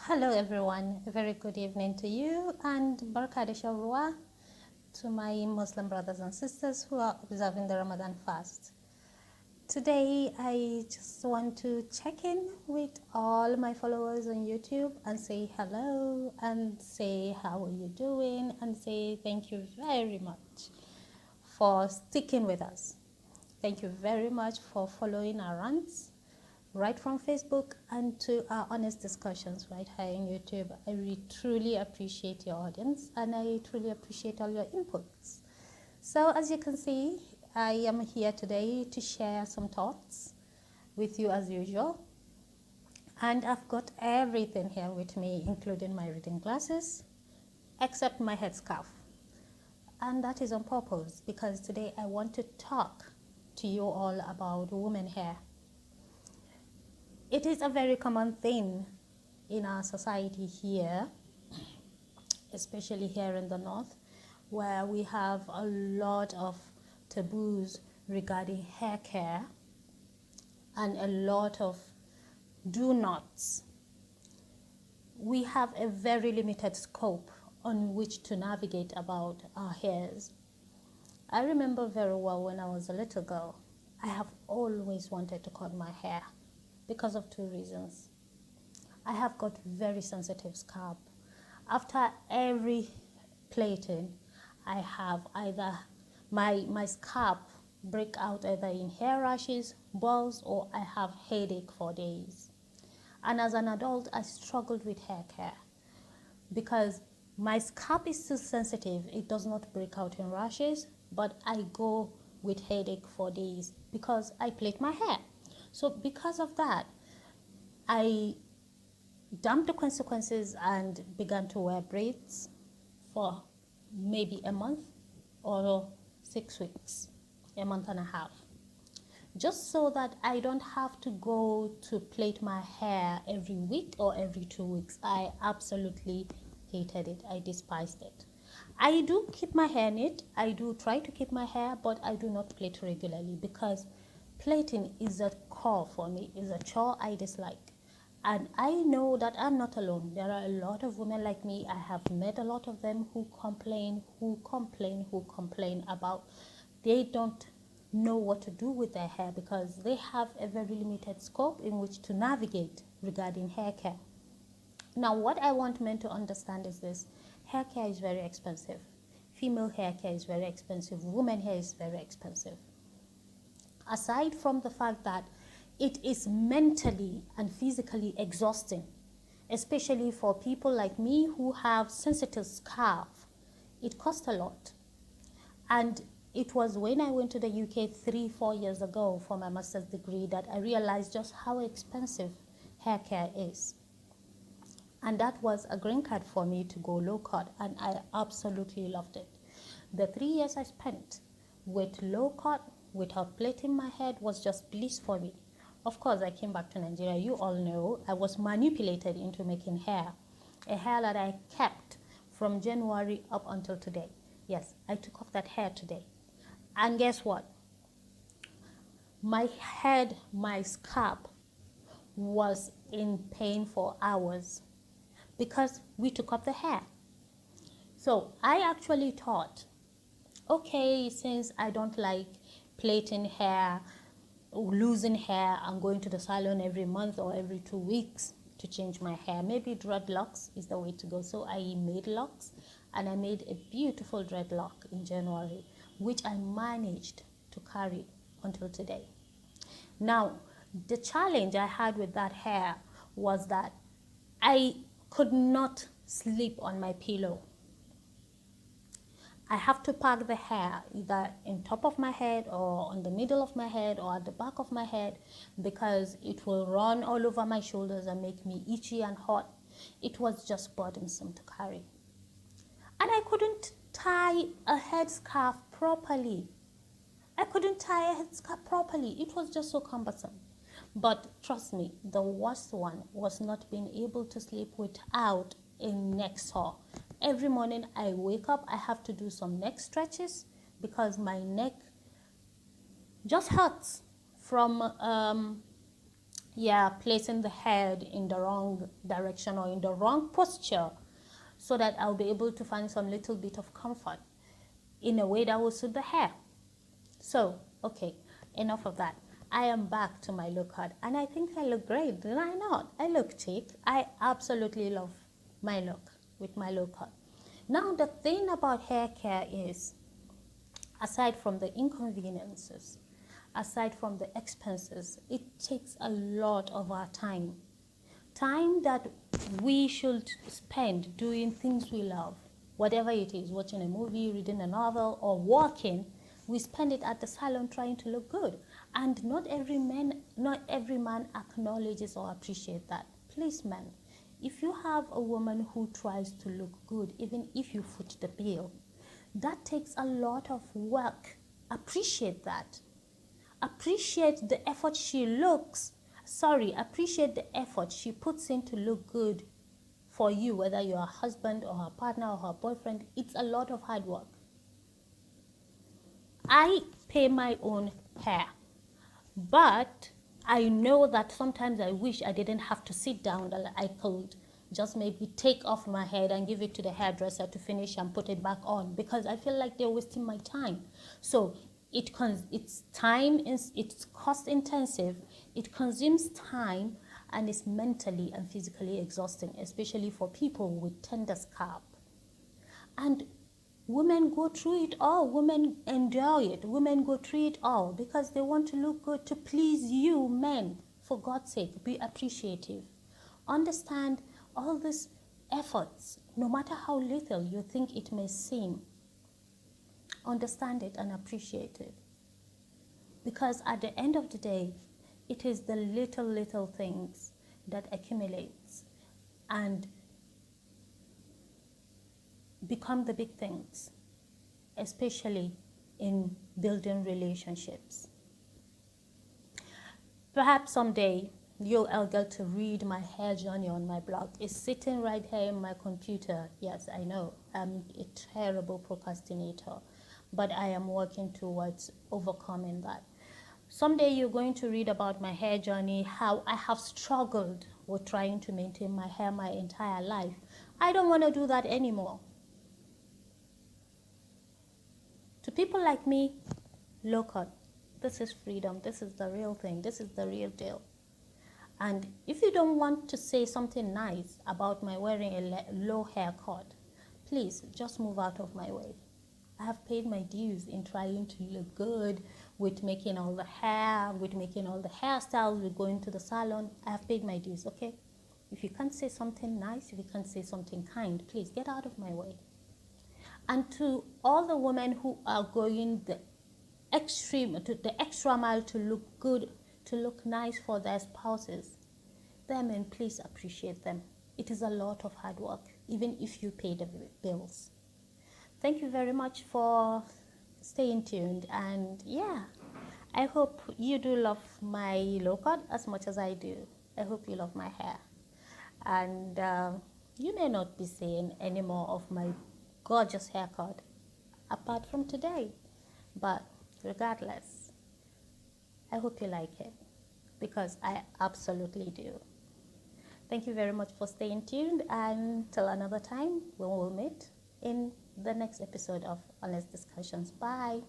Hello everyone, a very good evening to you and Barka de Shawrua to my Muslim brothers and sisters who are observing the Ramadan fast. Today I just want to check in with all my followers on YouTube and say hello and say how are you doing and say thank you very much for sticking with us. Thank you very much for following our rants right from Facebook and to our honest discussions right here on YouTube. I really truly appreciate your audience and I truly appreciate all your inputs. So as you can see, I am here today to share some thoughts with you as usual. And I've got everything here with me, including my reading glasses, except my headscarf. And that is on purpose because today I want to talk to you all about women hair. It is a very common thing in our society here, especially here in the north, where we have a lot of taboos regarding hair care and a lot of do nots. We have a very limited scope on which to navigate about our hairs. I remember very well when I was a little girl, I have always wanted to cut my hair because of two reasons. I have got very sensitive scalp. After every plaiting, I have either my scalp break out either in hair rashes, balls, or I have headache for days. And as an adult, I struggled with hair care because my scalp is too sensitive. It does not break out in rashes, but I go with headache for days because I plait my hair. So because of that, I dumped the consequences and began to wear braids for maybe a month or 6 weeks, a month and a half, just so that I don't have to go to plait my hair every week or every 2 weeks. I absolutely hated it. I despised it. I do keep my hair neat. I do try to keep my hair, but I do not plait regularly because plaiting is a chore for me, is a chore I dislike. And I know that I'm not alone. There are a lot of women like me. I have met a lot of them who complain about they don't know what to do with their hair because they have a very limited scope in which to navigate regarding hair care. Now, what I want men to understand is this. Hair care is very expensive. Female hair care is very expensive. Women hair is very expensive. Aside from the fact that it is mentally and physically exhausting, especially for people like me who have sensitive scalp. It costs a lot. And it was when I went to the UK 3-4 years ago for my master's degree that I realized just how expensive hair care is. And that was a green card for me to go low cut, and I absolutely loved it. The 3 years I spent with low cut without plaiting my head was just bliss for me. Of course, I came back to Nigeria. You all know I was manipulated into making hair, a hair that I kept from January up until today. Yes, I took off that hair today. And guess what? My head, my scalp was in pain for hours because we took off the hair. So I actually thought, okay, since I don't like plaiting hair, losing hair, and going to the salon every month or every 2 weeks to change my hair, maybe dreadlocks is the way to go. So I made locks, and I made a beautiful dreadlock in January, which I managed to carry until today. Now, the challenge I had with that hair was that I could not sleep on my pillow. I have to pack the hair either on top of my head or on the middle of my head or at the back of my head because it will run all over my shoulders and make me itchy and hot. It was just burdensome to carry. And I couldn't tie a headscarf properly. It was just so cumbersome. But trust me, the worst one was not being able to sleep without a neck sore. Every morning I wake up, I have to do some neck stretches because my neck just hurts from yeah, placing the head in the wrong direction or in the wrong posture, so that I'll be able to find some little bit of comfort in a way that will suit the hair. So, okay, enough of that. I am back to my look card, and I think I look great. Did I not? I look chic. I absolutely love my look with my look card. Now, the thing about hair care is, aside from the inconveniences, aside from the expenses, it takes a lot of our time. Time that we should spend doing things we love, whatever it is, watching a movie, reading a novel, or walking. We spend it at the salon trying to look good. And not every man acknowledges or appreciates that. Please, men, if you have a woman who tries to look good, even if you foot the bill, that takes a lot of work. Appreciate that. Appreciate the effort appreciate the effort she puts in to look good for you, whether you're a husband or her partner or her boyfriend. It's a lot of hard work. I pay my own hair, but I know that sometimes I wish I didn't have to sit down, that I could just maybe take off my head and give it to the hairdresser to finish and put it back on, because I feel like they're wasting my time. So it's cost intensive, it consumes time, and it's mentally and physically exhausting, especially for people with tender scalp. And women go through it all. Women enjoy it. Women go through it all because they want to look good, to please you, men. For God's sake, be appreciative. Understand all these efforts, no matter how little you think it may seem. Understand it and appreciate it. Because at the end of the day, it is the little things that accumulates and become the big things, especially in building relationships. Perhaps someday you'll get to read my hair journey on my blog. It's sitting right here in my computer. Yes, I know I'm a terrible procrastinator, but I am working towards overcoming that. Someday you're going to read about my hair journey, how I have struggled with trying to maintain my hair my entire life. I don't want to do that anymore. To people like me, low cut, this is freedom, this is the real thing, this is the real deal. And if you don't want to say something nice about my wearing a low haircut, please just move out of my way. I have paid my dues in trying to look good, with making all the hair, with making all the hairstyles, with going to the salon. I have paid my dues, okay? If you can't say something nice, if you can't say something kind, please get out of my way. And to all the women who are going the extra mile to look good, to look nice for their spouses, them, and please appreciate them. It is a lot of hard work, even if you pay the bills. Thank you very much for staying tuned, and yeah, I hope you do love my low cut as much as I do. I hope you love my hair, and you may not be seeing any more of my gorgeous haircut apart from today, but regardless, I hope you like it, because I absolutely do. Thank you very much for staying tuned, and till another time when we'll meet in the next episode of Honest Discussions. Bye.